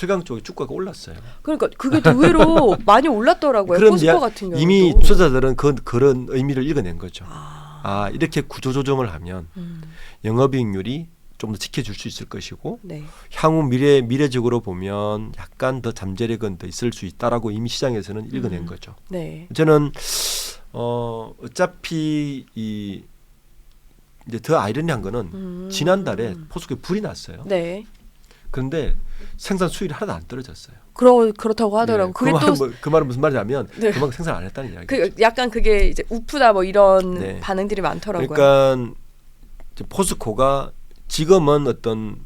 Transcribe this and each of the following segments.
철강 쪽에 주가가 올랐어요. 그러니까 그게 의외로 많이 올랐더라고요. 포스코 같은 경우도. 이미 투자자들은 그런 의미를 읽어낸 거죠. 이렇게 구조조정을 하면 영업이익률이 좀 더 지켜줄 수 있을 것이고 네. 향후 미래적으로 보면 약간 더 잠재력은 더 있을 수 있다라고 이미 시장에서는 읽어낸 거죠. 네. 저는 어차피 이제 더 아이러니한 거는 지난달에 포스코에 불이 났어요. 네. 그런데 생산 수율이 하나도 안 떨어졌어요. 그렇다고 하더라고요. 네. 그 말은 무슨 말이냐면 네. 그만큼 생산 안 했다는 이야기죠. 약간 그게 이제 우프다 뭐 이런 네. 반응들이 많더라고요. 그러니까 포스코가 지금은 어떤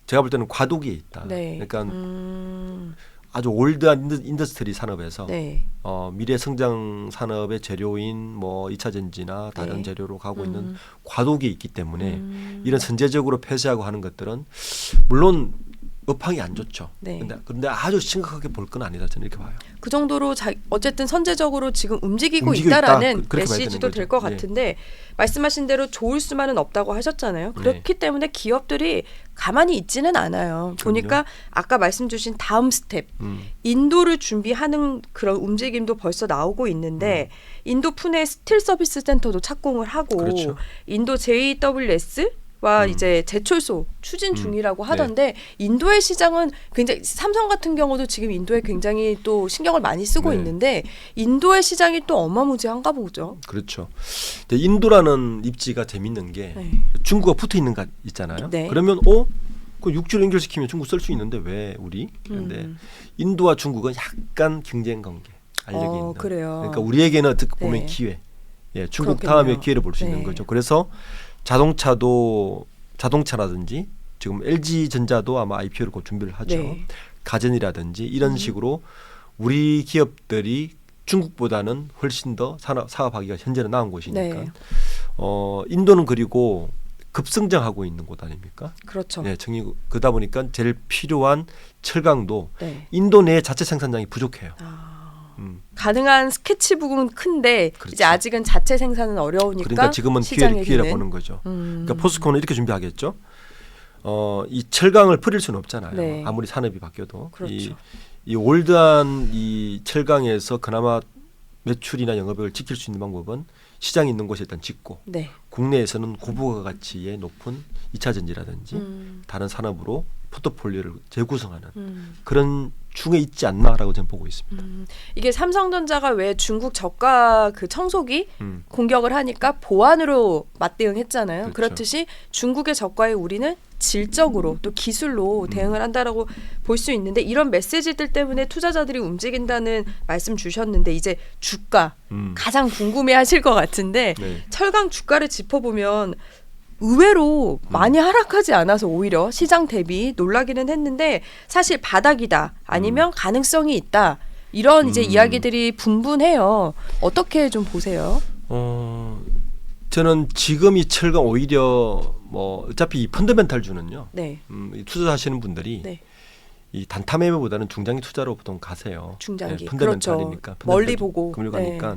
제가 볼 때는 과도기에 있다. 네. 그러니까 아주 올드한 인더스트리 산업에서 네. 미래 성장 산업의 재료인 뭐 2차 전지나 다른 네. 재료로 가고 있는 과도기에 있기 때문에 이런 선제적으로 폐쇄하고 하는 것들은 물론 업황이 안 좋죠. 네. 그런데 아주 심각하게 볼 건 아니다 저는 이렇게 봐요. 그 정도로 어쨌든 선제적으로 지금 움직이고 움직이고 있다라는 있다. 그렇게 봐야 메시지도 되는 될 것 거죠. 같은데 말씀하신 대로 좋을 수만은 없다고 하셨잖아요. 그렇기 때문에 기업들이 가만히 있지는 않아요. 보니까 아까 말씀 주신 다음 스텝 인도를 준비하는 그런 움직임도 벌써 나오고 있는데 인도 푸네 스틸 서비스 센터도 착공을 하고 그렇죠. 인도 JWS 와 이제 제철소 추진 중이라고 하던데 인도의 시장은 굉장히 삼성 같은 경우도 지금 인도에 굉장히 또 신경을 많이 쓰고 있는데 인도의 시장이 또 어마무지한가 보죠. 그렇죠. 인도라는 입지가 재밌는 게 중국과 붙어 있는 것 있잖아요. 네. 그러면 그 육지로 연결시키면 중국 쓸 수 있는데 왜 우리? 그런데 인도와 중국은 약간 경쟁 관계 알력이 있는. 그래요. 그러니까 우리에게는 어떻게 보면 기회. 중국 그렇겠네요. 다음에 기회를 볼 수 있는 거죠. 그래서 자동차라든지 지금 LG전자도 아마 IPO를 곧 준비를 하죠. 네. 가전이라든지 이런 식으로 우리 기업들이 중국보다는 훨씬 더 사업하기가 현재는 나은 곳이니까. 네. 인도는 그리고 급성장하고 있는 곳 아닙니까? 그렇죠. 네, 그러다 보니까 제일 필요한 철강도 인도 내 자체 생산량이 부족해요. 가능한 스케치북은 큰데 그렇죠. 이제 아직은 자체 생산은 어려우니까 그러니까 지금은 기회를 보는 거죠. 그러니까 포스코는 이렇게 준비하겠죠. 이 철강을 버릴 수는 없잖아요. 네. 아무리 산업이 바뀌어도 그렇죠. 이 올드한 이 철강에서 그나마 매출이나 영업액을 지킬 수 있는 방법은 시장이 있는 곳에 일단 짓고 네. 국내에서는 고부가 가치의 높은 2차 전지라든지 다른 산업으로 포트폴리오를 재구성하는 그런 중에 있지 않나라고 저는 보고 있습니다. 이게 삼성전자가 왜 중국 저가 그 청소기 공격을 하니까 보안으로 맞대응했잖아요. 그렇죠. 그렇듯이 중국의 저가에 우리는 질적으로 또 기술로 대응을 한다라고 볼 수 있는데 이런 메시지들 때문에 투자자들이 움직인다는 말씀 주셨는데 이제 주가 가장 궁금해하실 것 같은데 네. 철강 주가를 짚어보면 의외로 많이 하락하지 않아서 오히려 시장 대비 놀라기는 했는데 사실 바닥이다 아니면 가능성이 있다 이런 이제 이야기들이 분분해요. 어떻게 좀 보세요? 저는 지금 이 철강 오히려 뭐 어차피 이 펀더멘탈주는요. 네. 이 투자하시는 분들이 네. 이 단타 매매보다는 중장기 투자로 보통 가세요. 중장기. 펀더멘탈이니까 그렇죠. 멀리 보고. 금리 가니까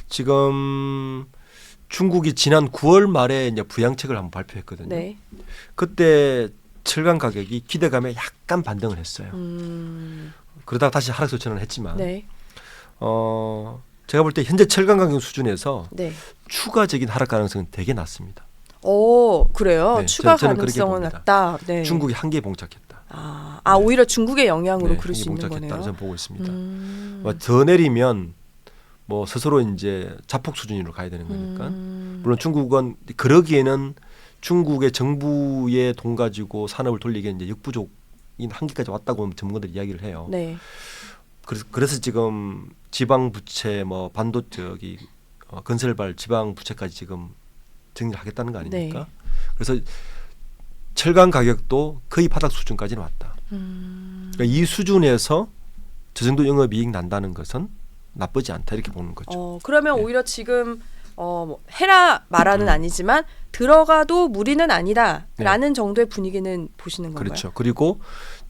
지금 중국이 지난 9월 말에 이제 부양책을 한번 발표했거든요. 네. 그때 철강 가격이 기대감에 약간 반등을 했어요. 그러다가 다시 하락세 전환을 했지만 네. 제가 볼 때 현재 철강 가격 수준에서 네. 추가적인 하락 가능성은 되게 낮습니다. 오, 그래요. 네, 추가 저는 그렇게 가능성은 봅니다. 낮다. 네. 중국이 한계에 봉착했다. 오히려 중국의 영향으로 네, 그럴 수 있는 봉착했다고 거네요. 저는 보고 있습니다. 더 내리면 뭐 스스로 이제 자폭 수준으로 가야 되는 거니까. 물론 중국은 그러기에는 중국의 정부의 돈 가지고 산업을 돌리기에 이제 역부족인 한계까지 왔다고 전문가들이 이야기를 해요. 네. 그래서 지금 지방 부채 뭐 반도체 건설발 지방 부채까지 지금 정리를 하겠다는 거 아닙니까? 네. 그래서 철강 가격도 거의 바닥 수준까지는 왔다. 그러니까 이 수준에서 저 정도 영업이익 난다는 것은 나쁘지 않다 이렇게 보는 거죠. 그러면 오히려 지금 뭐 해라 말아는 아니지만 들어가도 무리는 아니다라는 정도의 분위기는 보시는 건가요? 그렇죠. 그리고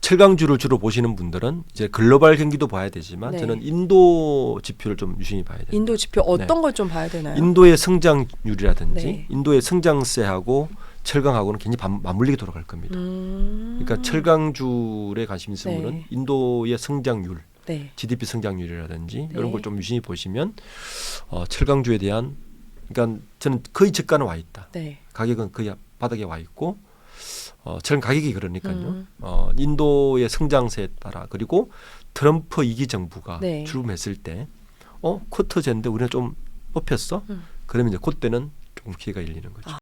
철강주를 주로 보시는 분들은 이제 글로벌 경기도 봐야 되지만 저는 인도 지표를 좀 유심히 봐야 돼요. 인도 지표 어떤 걸 좀 봐야 되나요? 인도의 성장률이라든지 인도의 성장세하고 철강하고는 굉장히 맞물리게 돌아갈 겁니다. 그러니까 철강주에 관심 있으신 네. 분은 인도의 성장률, 네. GDP 성장률이라든지 네. 이런 걸 좀 유심히 보시면 철강주에 대한 그러니까 저는 거의 저가는 와 있다. 네. 가격은 거의 바닥에 와 있고 철강 가격이 그러니까요. 인도의 성장세에 따라 그리고 트럼프 2기 정부가 네. 출범했을 때 쿼터제인데 우리가 좀 높였어? 그러면 이제 그때는 조금 기회가 열리는 거죠.